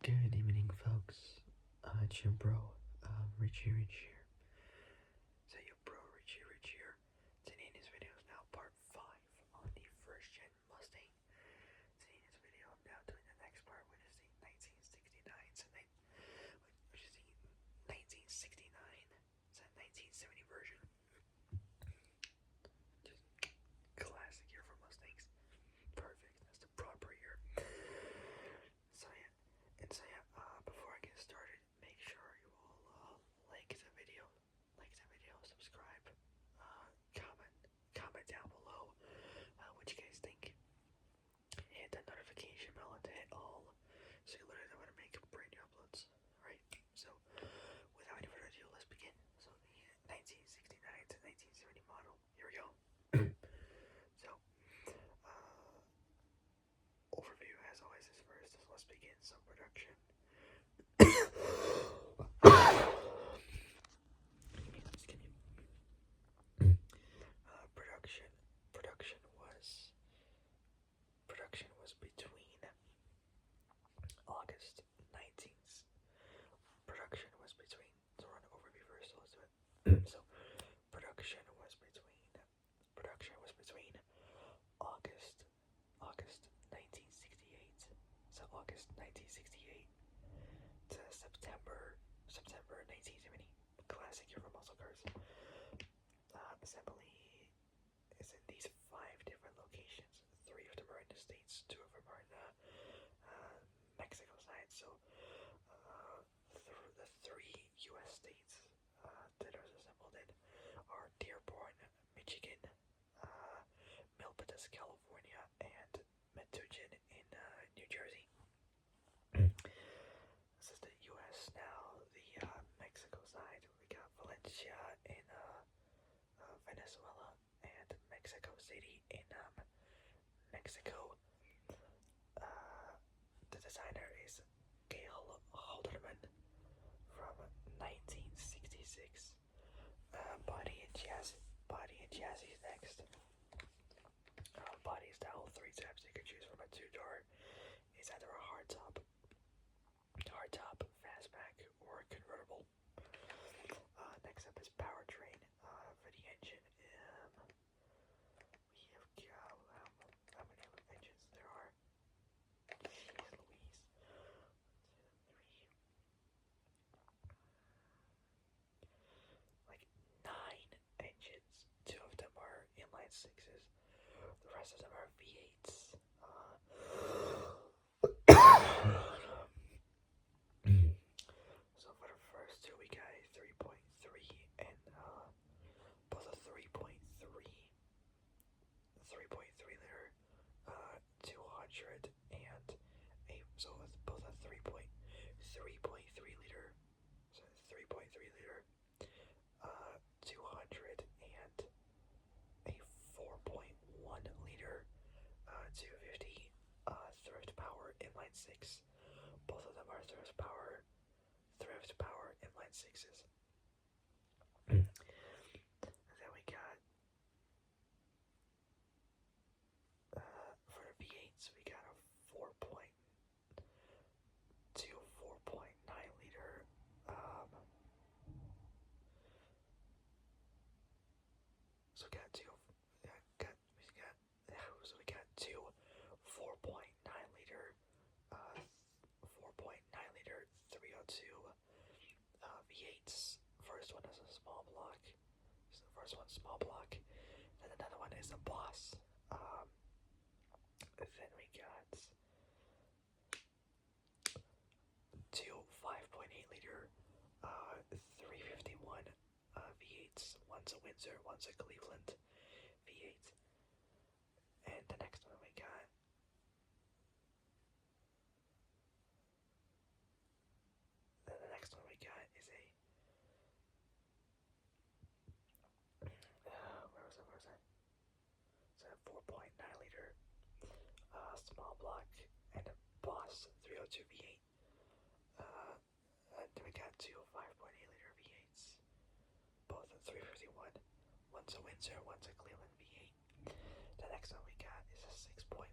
Good evening, folks. It's your bro, Richie here. So your bro, Richie here. Today in this video is now part 5 on the 1st-Gen Mustang. Today in this video, I'm now doing the next part, which is the 1969, which is the 1969 to 1970 version. Just classic year for Mustangs. Perfect. That's the proper year. Before I get started, make sure you all like the video, subscribe, comment down below what you guys think. Hit that notification bell and hit all, so you literally know when to make brand new uploads. Alright, so without any further ado, let's begin. So the 1969 to 1970 model, here we go. So, overview as always is first, so let's begin some production. Production was between August 19th. Production was between. So we're on overview first. So let's do it. So production was between August 1968. So August 1968 to September 1970. Classic year for muscle cars. Assembly is in these 5 different locations. 3 of them are in the States, 2 of them are in the Mexico side. So the 3 U.S. states that are assembled in are Dearborn, Michigan, Milpitas, California, and Metuchen in New Jersey. This is the U.S. Now. The Mexico side, we got Valencia in Venezuela and Mexico City in Mexico. The designer is Gail Halderman from 1966. Body and chassis next. Body style 3 types. You could choose from a 2-door. It's either a hardtop, fastback, or convertible. Next up is powertrain for the engine. We have how many engines there are? Jeez Louise. 1, 2, 3. Like 9 engines. 2 of them are inline 6s. The rest of them are V8s. So for the first 2 we got a 3.3 and both a 3.3 liter 200 and so it's both a 3.3 liter, so 3.3 liter 200 and a 4.1 liter 250 thrift power inline 6. Both of them are thrift power inline 6s. And then we got for the V8s we got a 4.9 liter so we got 2 4.9 liter 302 V8s. First one is a small block. So the first one's small block, and another one is a boss. Then we got 2 5.8 liter 351 V8s. One's a Windsor, one's a Cleveland V8. And the next one we got is a where was it? It's a 4.9 liter small block and a Boss 302 V8. And then we got 2 5.8 liter V8s, both a 351. One's a Windsor, one's a Cleveland V8. The next one we got is a 6.4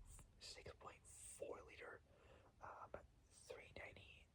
liter 390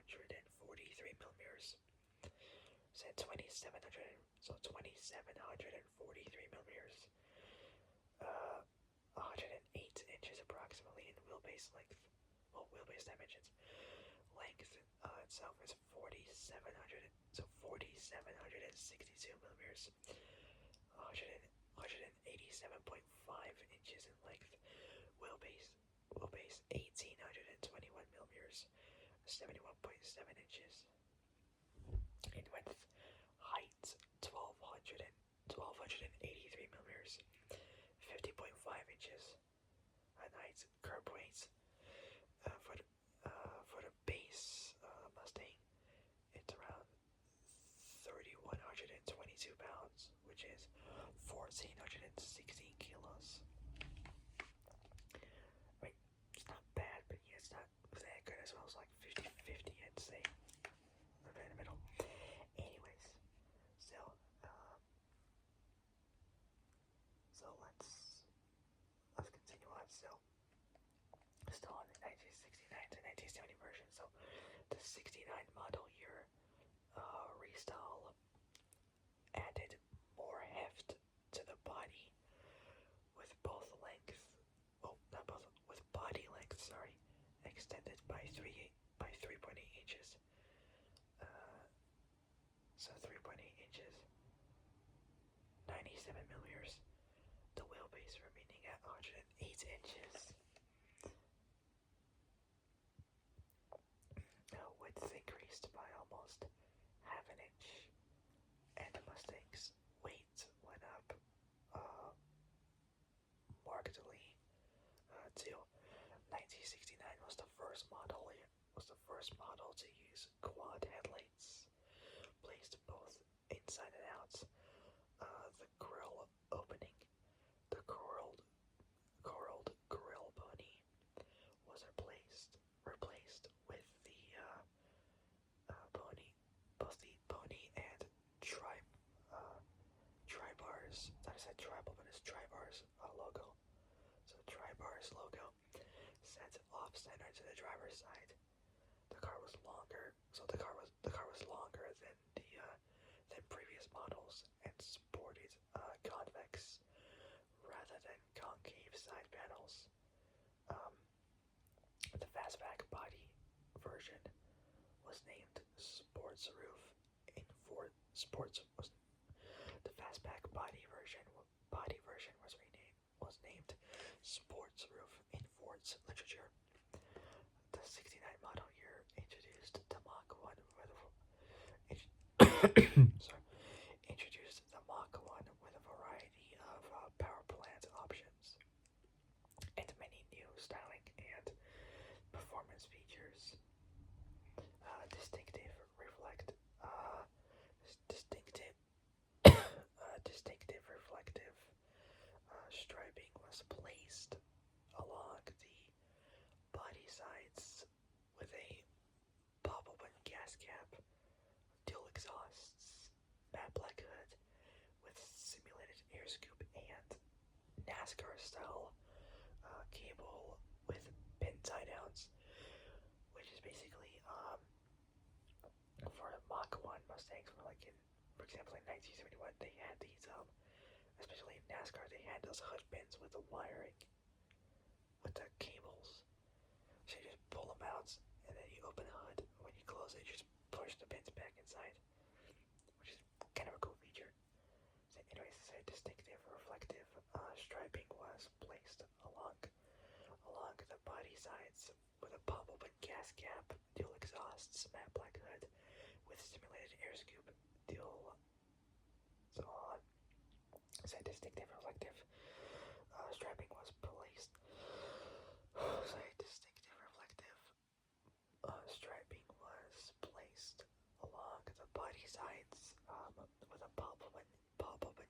millimeters. Said 2743 millimeters. 108 inches approximately in wheelbase length. Well, wheelbase dimensions. Length itself is 4762 millimeters. 187.5 inches in length. Wheelbase 1821 millimeters. 71.7 inches in width. Height 1283 millimeters. 50.5 inches. And height. Curb weights for the base Mustang, it's around 3,122 pounds, which is 1,416 kilos. I mean, it's not bad, but yeah, it's not that good as well. It's like 50-50, I'd say. A bit in the middle. Anyways, so let's continue on. So still on the 1969 to 1970 version. So the 69 model year restyle added more heft to the body with both length, not both, with body length, sorry, extended by 3.8 inches. So 3.8 inches, 97 millimeters. The wheelbase remaining at 108 inches. Width increased by almost half an inch, and the Mustang's weight went up markedly. To 1969 was the first model to use quad headlights, placed both inside and out. The grille opening, the corralled grille bony, was replaced with the pony, both the pony and tri-bars. I said tribal, but it's tri-bars logo. So tri-bars logo set off center to the driver's side. The car was longer, so the car was longer than previous models and sported convex rather than concave side panels. The fastback body version was named Sports Roof in Ford Sports. The fastback body version was named Sports Roof in Ford's literature. The 69 model year introduced the Mach 1 introduced the Mach 1 with a variety of power plant options and many new styling and performance features. Distinctive reflective striping was placed along the body sides with a pop-open gas cap, dual exhausts, matte black hood with simulated air scoop, and NASCAR style cable with pin tie downs, which is basically for Mach 1 Mustangs, for example, in 1971, they had these, especially in NASCAR, they had those hood pins with the wiring, with the cables. So you just pull them out, and then you open the hood. When you close it, you just push the pins back inside, which is kind of a cool feature. So anyways, this distinctive reflective striping was placed along the body sides with a pop-open gas cap, dual exhausts, matte black hood with simulated air scoop, distinctive reflective striping was placed. Striping was placed along the body sides with a pop-open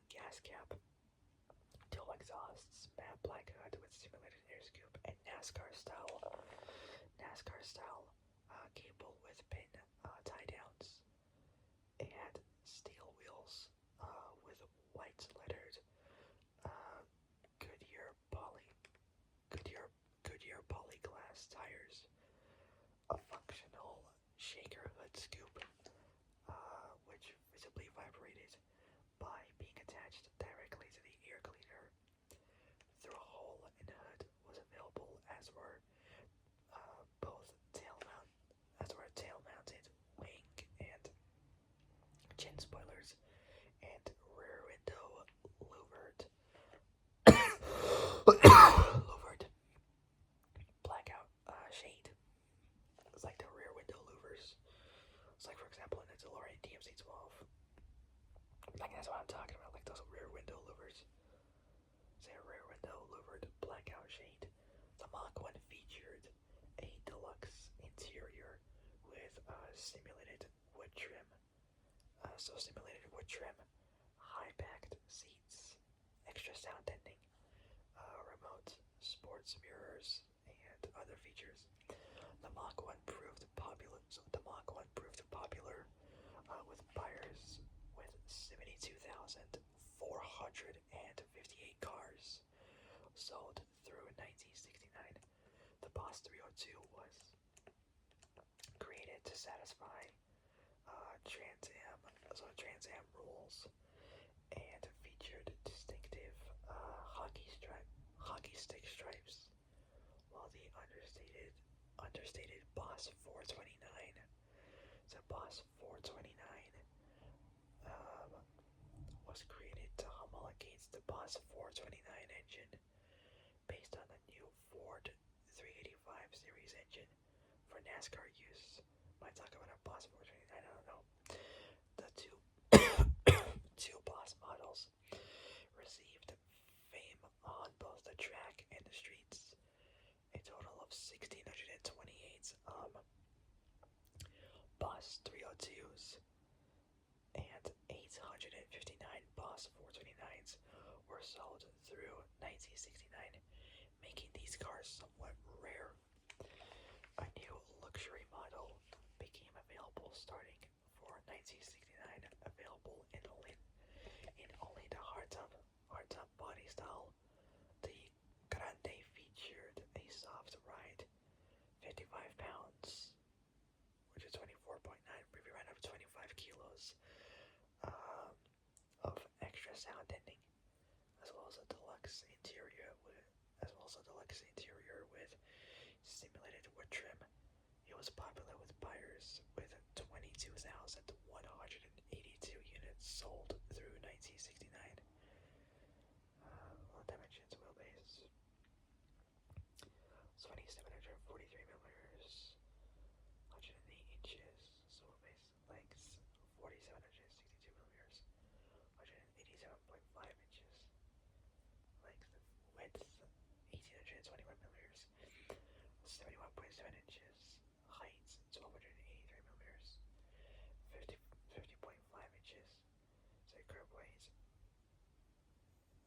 gas cap, dual exhausts, matte black hood with simulated air scoop, and NASCAR style cable with pin tie downs. It had steel wheels with white lettered Goodyear polyglass tires, a functional shaker hood scoop, which visibly vibrated by being attached directly to the air cleaner through a hole in the hood, was available, as were tail-mounted wing and chin spoilers and rear window louvered louvered blackout shade. It's like the rear window louvers. It's like, for example, in the DeLorean DMC-12. Like, that's what I'm talking about, like those rear window louvers. Say a rear window louvered blackout shade. The Mach 1 featured a deluxe interior with simulated wood trim. Simulated wood trim, high-backed seats, extra sound deadening, remote sports mirrors, and other features. The Mach 1 proved popular. With buyers with 72,458 cars sold through 1969. The Boss 302 was created to satisfy Trans Am rules and featured distinctive hockey stick stripes, while the understated Boss 429. The Boss 429 was created to homologate the Boss 429 engine based on the new Ford 385 series engine for NASCAR use. Might talk about a Boss 429, I don't know. The two Boss models received fame on both the track and the streets. A total of 1,628 Boss 302s and 859 Boss 429s were sold through 1969, making these cars somewhat rare. A new luxury model became available starting for 1969, available in only the hardtop body style. The Grande featured a soft ride, 55 pounds, which is 24.9, if you ran up 25 kilos, of extra sound deadening, as well as a deluxe interior with simulated wood trim. It was popular with buyers, with 22,182 units sold through 1969. Dimensions: wheelbase 2,743 millimeters, 108 inches. Wheelbase length 4,762 millimeters, 187.5 inches. Length, width 1,821 millimeters, 71.7 inches. Height 1,283 millimeters, 50.5 inches. So curb weight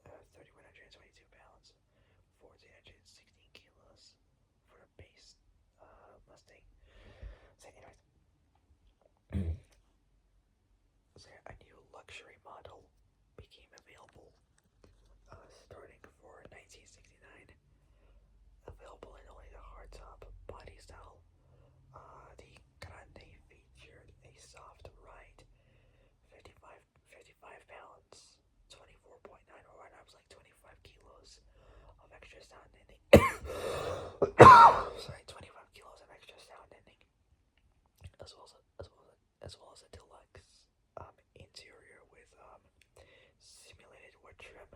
3,122 pounds, 1,416 kilos for the base Mustang. So anyways, so a new luxury model became available starting for 1969. Available in only the hardtop body style. The Grande featured a soft ride, 55 pounds, 24.9, or right now it's like 25 kilos of extra sound deadening. Sorry, 25 kilos of extra sound deadening, as well as a deluxe interior with simulated wood trim.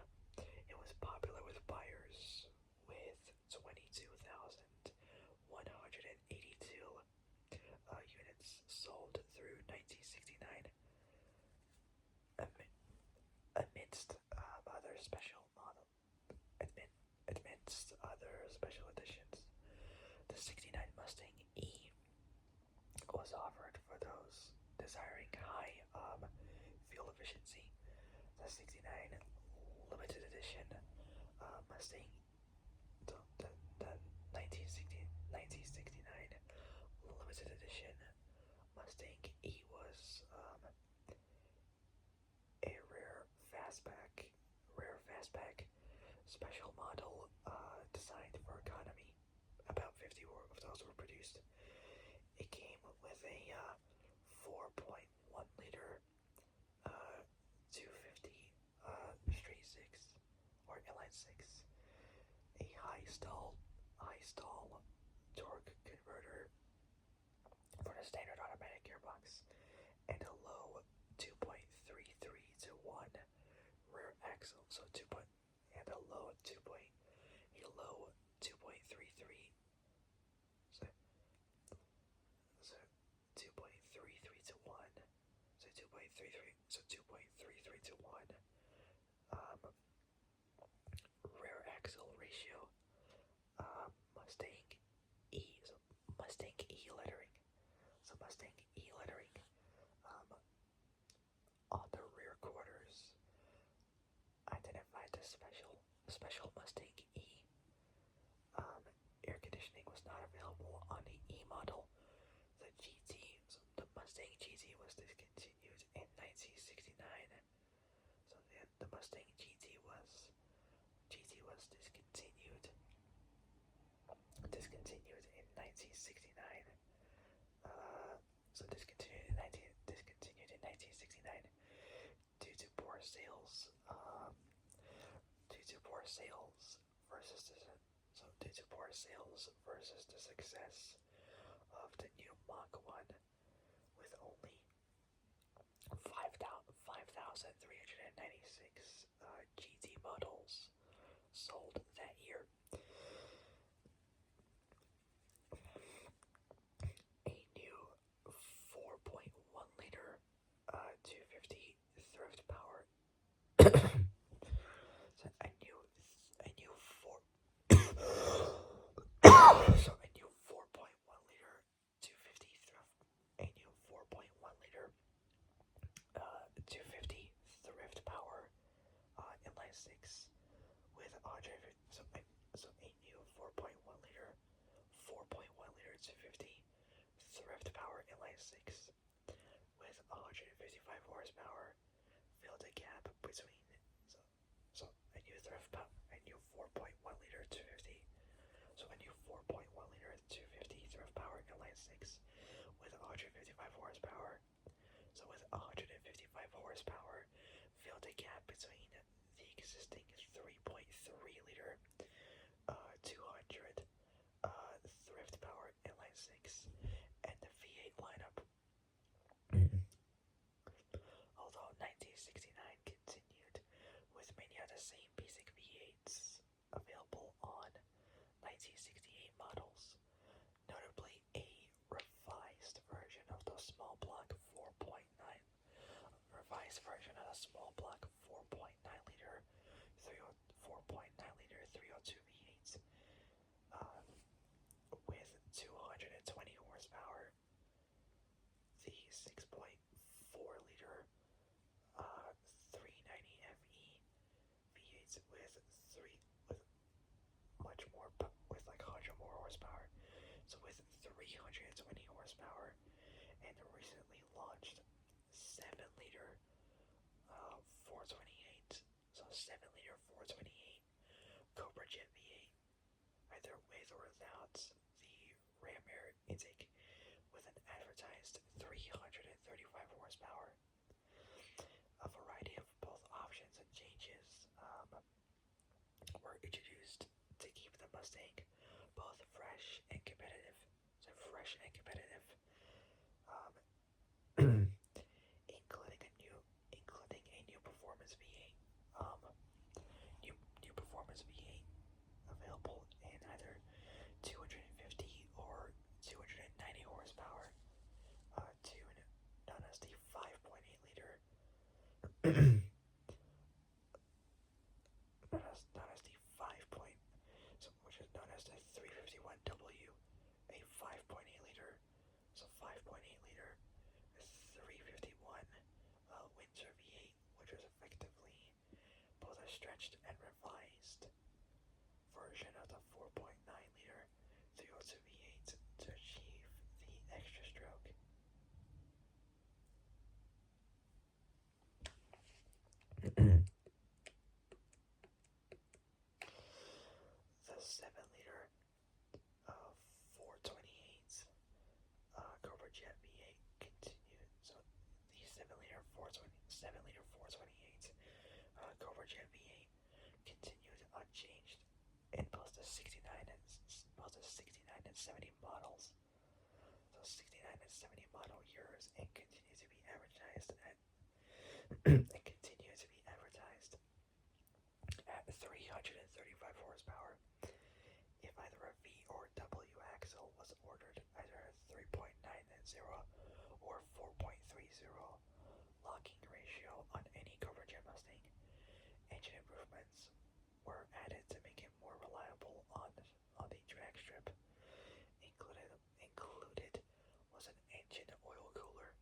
It was popular with buyers, with 22,182 units sold through 1969. Amidst other special editions, the '69 Mustang E was offered for those desiring high fuel efficiency. The '69 limited edition Mustang, the 1969 limited edition Mustang E was a rare fastback special model designed for economy. About 50 of those were produced. It came with a 4.1 liter 250 straight six or inline six, a high stall torque converter for the standard automatic gearbox, and a low 2.33 to 1 rear axle. So and a low 2.33. So 2.33 to 1. So 2.33 to 1 rear axle ratio. Mustang E. So Mustang E lettering. So Mustang E lettering on the rear quarters identified the special Mustang E. Air conditioning was not available on the E model. The GT, so the Mustang GT was discontinued in 1969. So the Mustang GT was discontinued in 1969. So discontinued in 1969 due to poor sales. Versus the success of the new Mach 1, with only 5,396 GT models sold that year. A new 4.1 liter 250 thrift power. So a new 4.1 liter 250 thrift power inline six with 100. So a new 4.1 liter 250 thrift power inline six with 155 horsepower filled the gap between. So a new 4.1 liter 250. So a new 4.1 liter 250 thrift power inline six with 155 horsepower. So with 155 horsepower, filled the gap between the existing 3.3 liter 200 thrift power inline six and the V8 lineup. Although 1969 continued with many of the same basic V8s available on 1968 models, notably a revised version of the small block 4.9 liter 302 V8s with 220 horsepower. The 6.4 liter 390 FE V8s with much more, with like 100 more horsepower. So with 320 horsepower, and the recently launched 7 liter 428. So 7 liter 428 Cobra Jet V8, either with or without the ram air intake, with an advertised 335 horsepower. A variety of both options and changes were introduced to keep the Mustang both fresh and competitive. So fresh and competitive, including a new performance V8, new performance V8 available in either 250 or 290 horsepower, known as the 5.8 liter. Which is known as the 351W, a 5.8 liter, so 5.8 liter 351 Windsor V8, which was effectively both a stretched and revised version of the 4.9 liter 302 V8 to achieve the extra stroke. The 7 liter 428 Cobra Jet V8 7-liter 428 Cobra Jet V8 continued unchanged in both the 69 and 70 models. So 69 and 70 model years, and continues to be advertised at and continues to be advertised at 335 horsepower. If either a V or W axle was ordered, either a 3.90 or 4.30 locking ratio on any Cobra Jet Mustang, engine improvements were added to make it more reliable on the drag strip. Included was an engine oil cooler,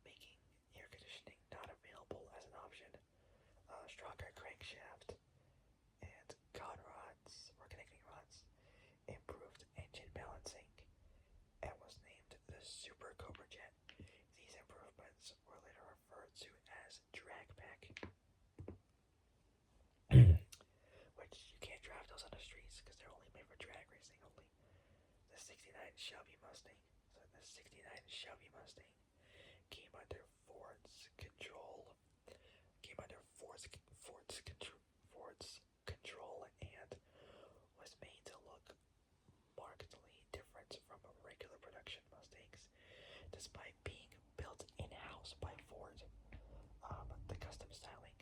making air conditioning not available as an option, a stronger crankshaft, and connecting rods, improved engine balancing, and was named the Super Cobra Jet. These improvements were later referred to as drag pack, which you can't drive those on the streets because they're only made for drag racing only. The 69 Shelby Mustang. So the 69 Shelby Mustang came under Ford's control. And was made to look markedly different from regular production Mustangs, despite being built in-house by Ford. The custom styling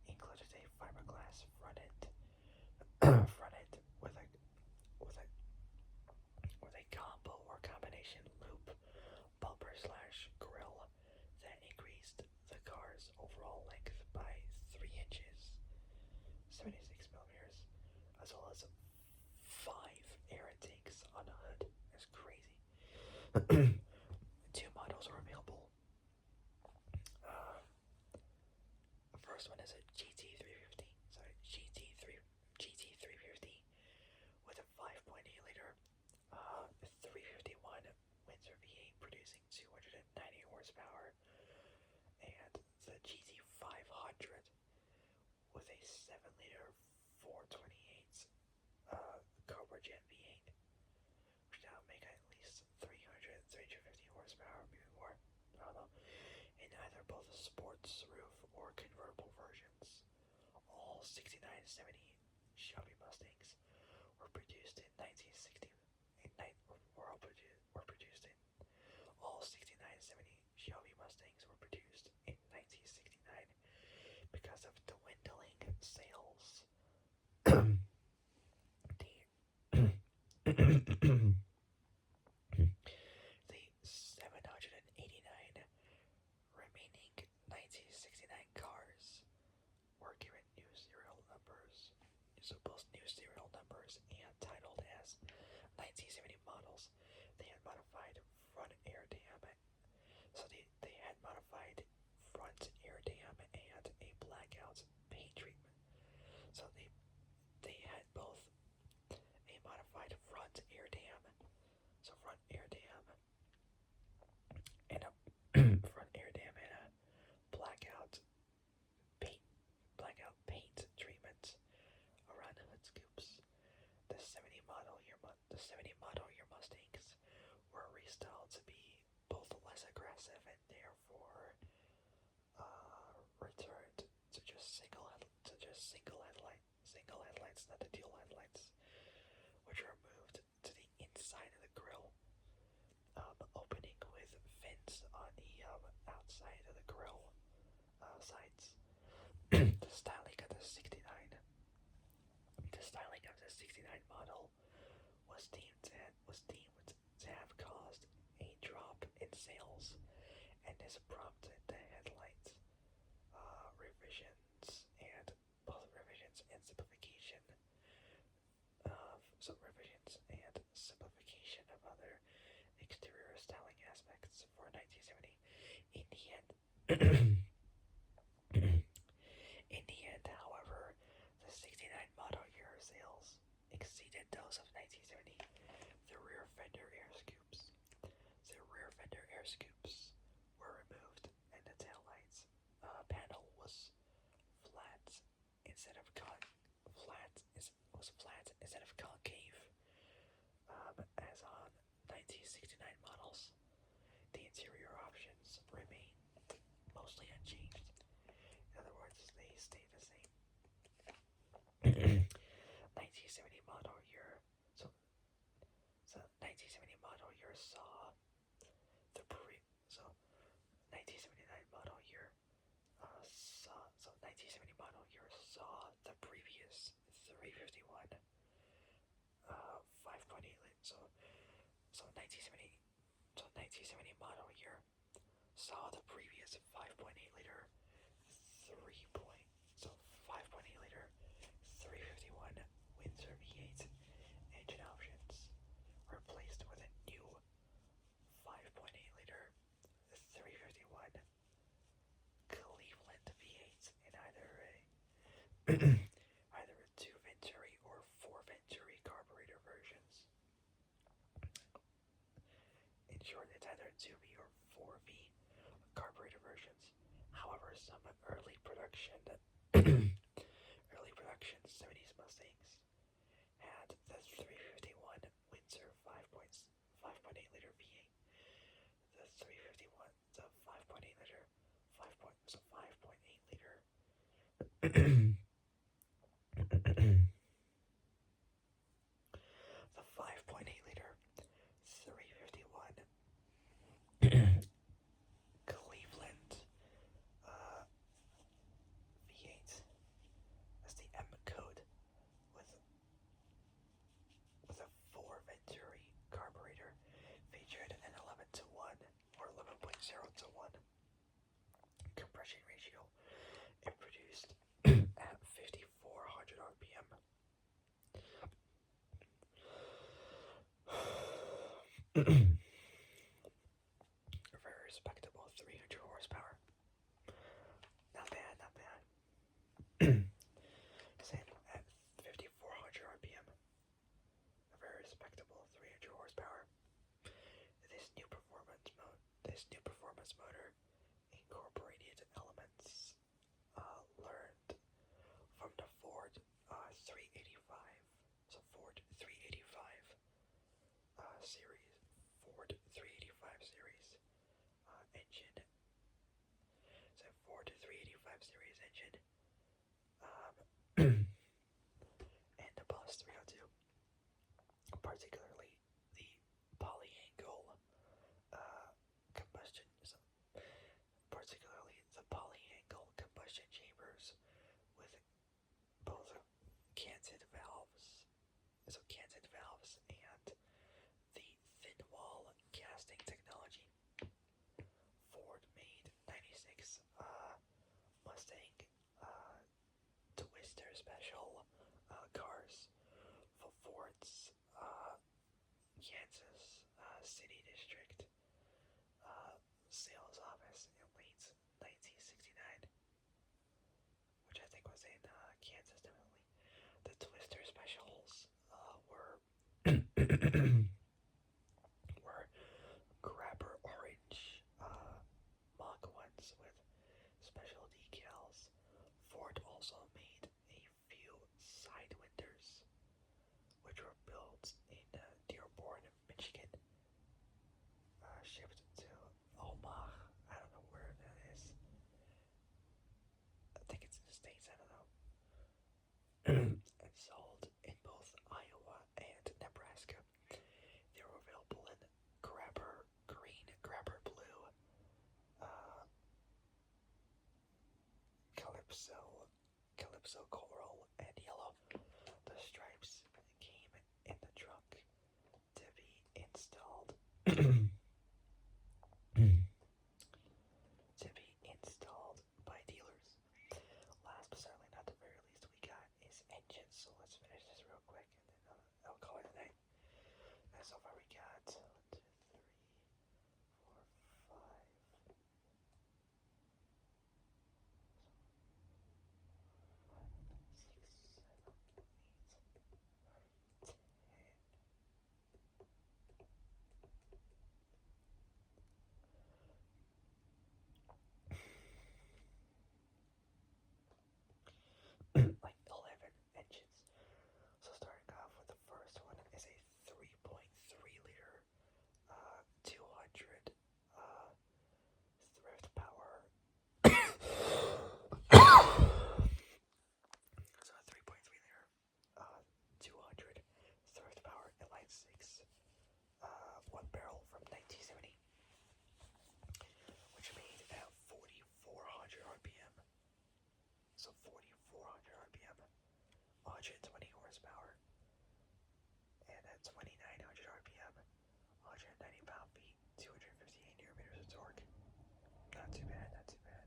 included a fiberglass front end with a combo or combination loop bumper / grill that increased the car's overall length by 3 inches, 76 millimeters, as well as 5 air intakes on the hood. That's crazy. 2 models are available. The first one is a GT350. GT350 with a 5.8 liter 351 Windsor V8 producing 290 horsepower, and the GT500 with a 7-liter 428 Cobra Jet V8, which now make at least 350 horsepower, maybe more, I don't know, in either both sports roof or convertible versions. All 69-70 Shelby Mustangs were produced in 1960. All 69-70 Shelby Mustangs were produced in 1969 because of dwindling sales. The 789 remaining 1969 cars were given new serial numbers, so both new serial numbers and titled as 1970 models. They had modified front air dam, so they had modified front air dam and a blackout paint treatment. So they had both a modified front air dam, so front air dam and a front air dam and a blackout paint treatment around the hood scoops. The 70 model year Mustangs were restyled to be both less aggressive and therefore returned to just single headlights, not the dual headlights, which were moved to the inside of the grille, opening with fins on the outside of the grille sides. The styling of the 69 model was deemed to have caused a drop in sales, and this prompted the headlight revisions and simplification of other exterior styling aspects for 1970. In the end, however, the 69 model year sales exceeded those of 1970. The rear fender air scoops were removed, and the taillights panel was flat instead of concave, as on 1969 models. The interior options remained mostly unchanged. 1970 model year. So 1970 model year saw the so 1979 model year so 1970 model year saw the previous 351 5.8 so 1970 model year saw the previous 5.8 liter 3 point so 5.8 liter 351 Windsor V8 engine options replaced with a new 5.8 liter 351 Cleveland V8 in either a 2 Venturi or 4 Venturi carburetor versions. In short, it's either 2V or 4V carburetor versions. However, some early production 70s Mustangs had the 351 Windsor 5.8 liter V8, the 351, the 5.8 liter, 5.8 liter. The 5.8 liter 351 Cleveland V8. That's the M code with a 4 Venturi carburetor, featured an 11:1 or 11.0:1 compression ratio, and produced at 5,400 RPM. A very respectable 300 horsepower. Not bad, not bad. Same at 5,400 RPM. A very respectable 300 horsepower. This new performance motor incorporated elements learned from the Ford 385. So Ford 385 series. Ford 385 series engine. So Ford 385 series engine. And the Boss 302. Particularly the polyangle combustion. Particularly the polyangle combustion chambers with both canted valves. So canted valves and the thin wall casting technology. Ford made 96 Mustang Twister Special cars for Ford's Kansas City District sales office in late 1969, which I think was in Kansas, definitely. The Twister Specials were were grabber orange mock ones with special decals. Ford also made a few side winders, which were built in Dearborn, Michigan, shipped to Omaha. I don't know where that is. I think it's in the States, I don't know. And sold in both Iowa and Nebraska. They were available in grabber green, grabber blue, Calypso coral, and yellow. The stripes came in the trunk to be installed by dealers. Last but certainly not the very least, we got is engines. So let's finish this real quick, and then I'll call it a night. And so far we got 1, 2, 3, 4, 5. 6, 7, 8, 10, 120 horsepower, and at 2,900 RPM, 190 pound-feet, 258 newton meters of torque. Not too bad, not too bad.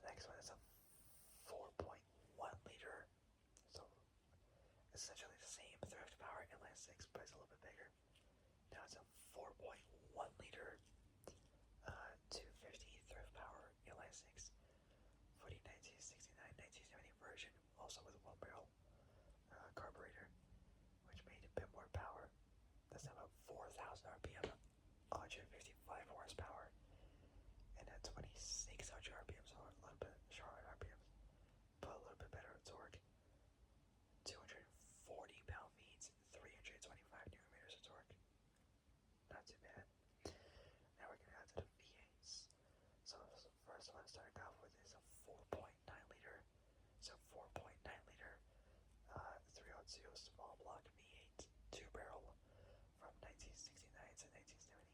The next one is a 4.1 liter, so essentially the same thrift power inline six, but it's a little bit bigger. Now it's a 4.1 liter 250 thrift power inline six for the 1969-1970 version, also with a 1-barrel carburetor, which made a bit more power. That's about 4,000 RPM, 155 horsepower, and at 2,600 RPM, so a little bit shorter RPMs, but a little bit better torque. 240 pound-feet, 325 newton meters of torque. Not too bad. Now we're gonna go to the V8s. So the first one starting off with is a 4.9 liter. So 4.9 liter 302 small block V8 2-barrel from 1969 to 1970,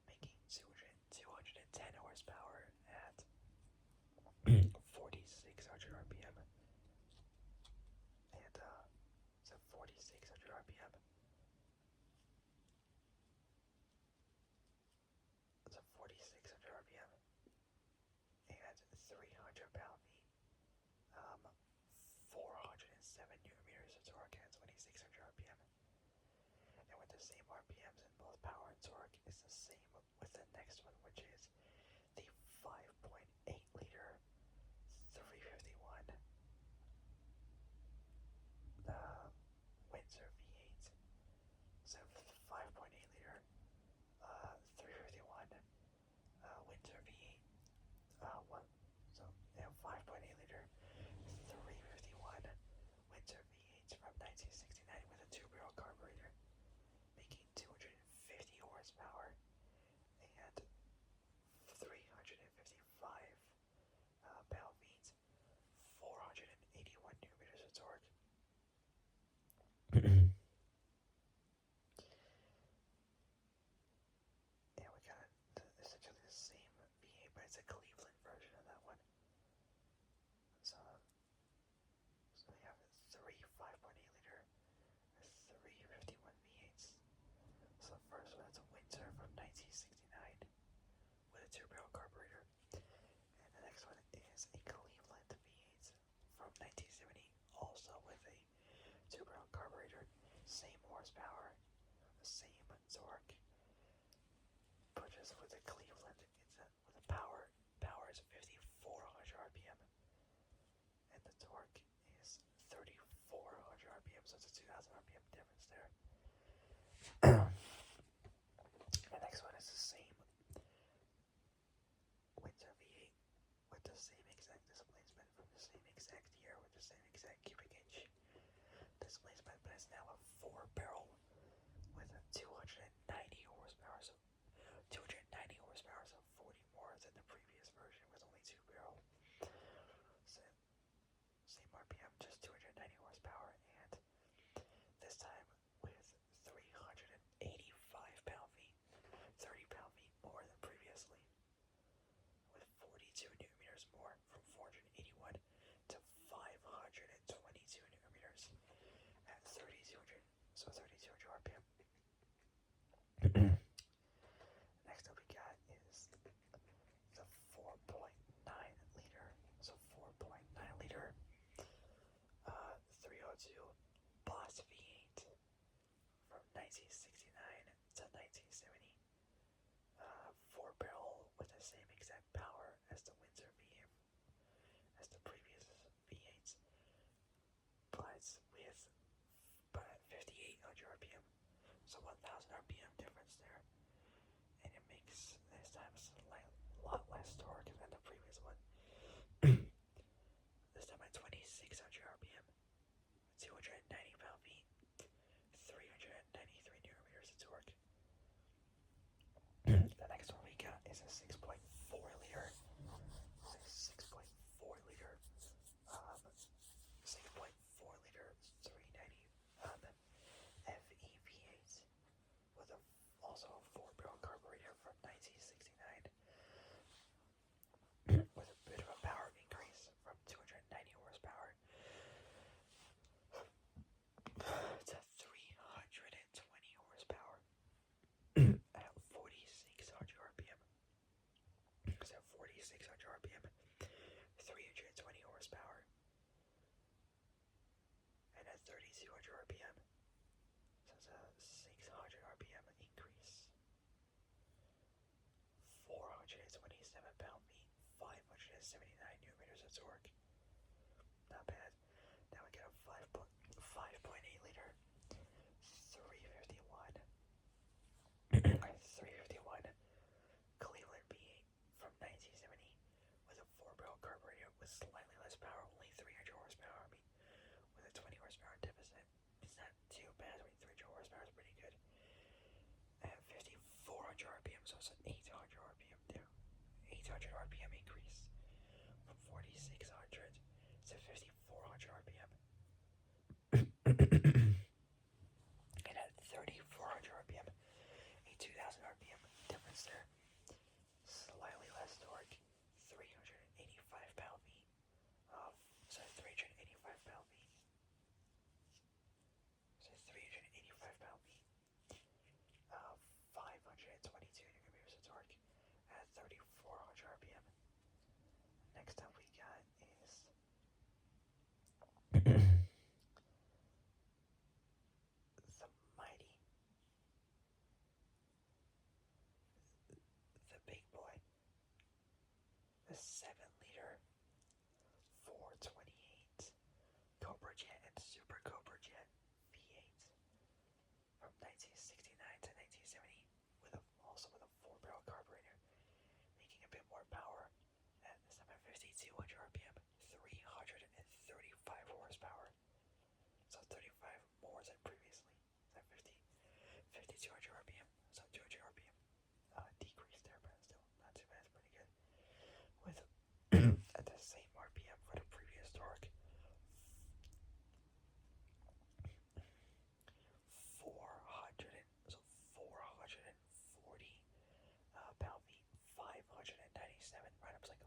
making 210 horsepower at 4,600 RPM. And so 4,600 RPM. So 4,600 RPM and 300 pound-feet, 407 newton meters of torque at 2,600 RPM. And with the same RPMs in both power and torque, it's the same with the next one, which is the 5.8 liter 351 Windsor V8. So 5.8 liter 351 Windsor V8. So 5.8 liter 351 Windsor V8 from 1969 with a 2-barrel carburetor, making 250 horsepower and 355 pound-feet, 481 newton meters of torque. Yeah, we got essentially the same V8, but it's a Cleveland version of that one. So we have three 5.8 liter 351 V8s. So the first one is a Windsor from 1969 with a 2-barrel carburetor. And the next one is a Cleveland V8 from 1970, also with a 2-barrel carburetor. Same horsepower, same torque. But just with the Cleveland, it's with the power is 5,400 RPM. And the torque is 3,400 RPM, so it's a 2,000 RPM difference there. The next one is the same Windsor V8 with the same exact displacement from the same exact year with the same exact cubic inch displacement, but it's now a 4-barrel with a 290 horsepower, so 290 horsepower, so 40 more than the previous version with only 2-barrel. So same RPM, just 290 horsepower, and this time with 385 pound-feet, 30 pound-feet more than previously, with 42 newton meters more from 481 to 522 newton meters at 3,200, so 3,200 RPM. Next up we got is the 4.9 liter, so 4.9 liter 302 Boss V8 from 1969 to 1970, 4-barrel with the same exact power as the Windsor V8, as the previous V8s, but with 5,800 RPM, so 1,000 RPM difference there. And it makes this time a lot less torque than the previous one. This time at 2,600 RPM, 290 pound-feet, 393 newton meters of torque. The next one we got is a 6.4 liter, 6.4 liter 390 FE V8 with also a 4-barrel carburetor from 1969 with a bit of a power increase from 290 horsepower newton meters of torque. Not bad. Now we got a 5.8 liter 351 351 Cleveland B8 from 1970 with a 4-barrel carburetor with slightly less power, only 300 horsepower. I mean, with a 20 horsepower deficit, it's not too bad. I mean, 300 horsepower is pretty good. At 5,400 RPM, so it's an 800 RPM there. 800 RPM increase from 4,600 to 5,400 RPM. And at 3,400 RPM, a 2,000 RPM difference there. Slightly less torque, 385 pound-feet. 385 pound-feet. So 385 pound-feet. 522 newton meters of torque at 3,400 RPM. Next up we got is the mighty, the big boy, the 7-liter 428 Cobra Jet and Super Cobra Jet V8 from 1969 to 1970 also with a 4-barrel carburetor, making a bit more power at 7,200 RPM, 335 horsepower. So 35 more than previously. 5,200 RPM, so 200 RPM decrease there, but still not too bad. It's pretty good. With at the same RPM for the previous torque, 440 pound-feet, 597. Right up, like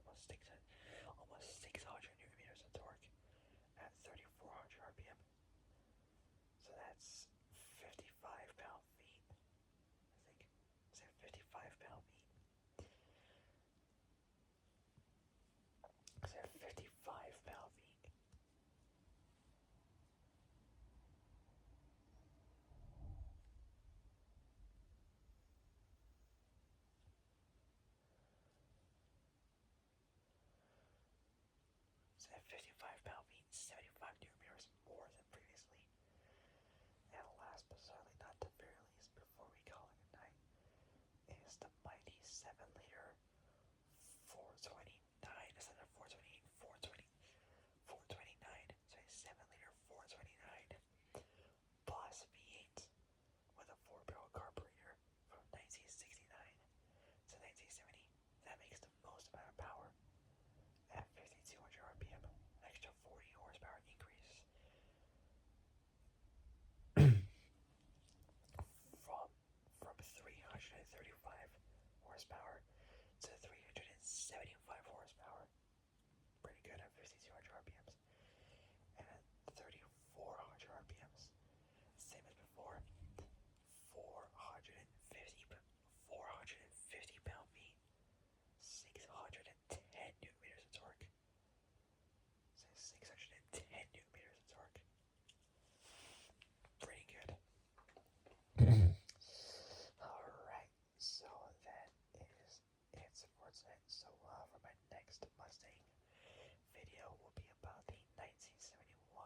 almost 600 newton meters of torque at 3,400 RPM. So that's 55 pound-feet. I think. Is that 55 pound-feet? Is that 55 pound-feet? So at 55 pound-feet, 75 newton meters more than previously. And last but certainly not the very least, before we call it a night, is the mighty 7-liter 429. Instead of 428, 429. So a 7-liter 429 Boss V8 with a 4-barrel carburetor from 1969 to 1970. That makes the most amount of power at 5,200 RPM, an extra 40 horsepower increase from 335 horsepower to 375 horsepower. Pretty good at 5,200 RPMs. And at 3,400 RPMs, same as before, 450 pound-feet, 610 newton meters of torque. So 610 newton meters of torque. Pretty good. Alright, so that is it for tonight. So for my next Mustang video will be about the 1971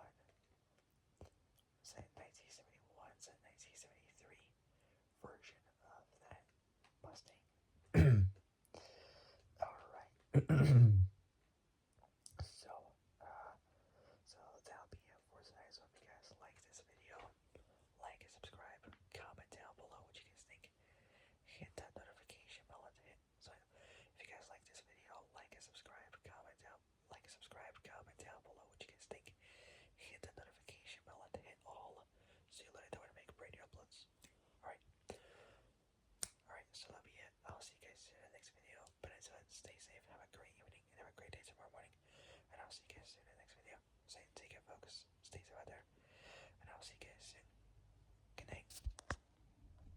to 1973 version of that Mustang. Alright.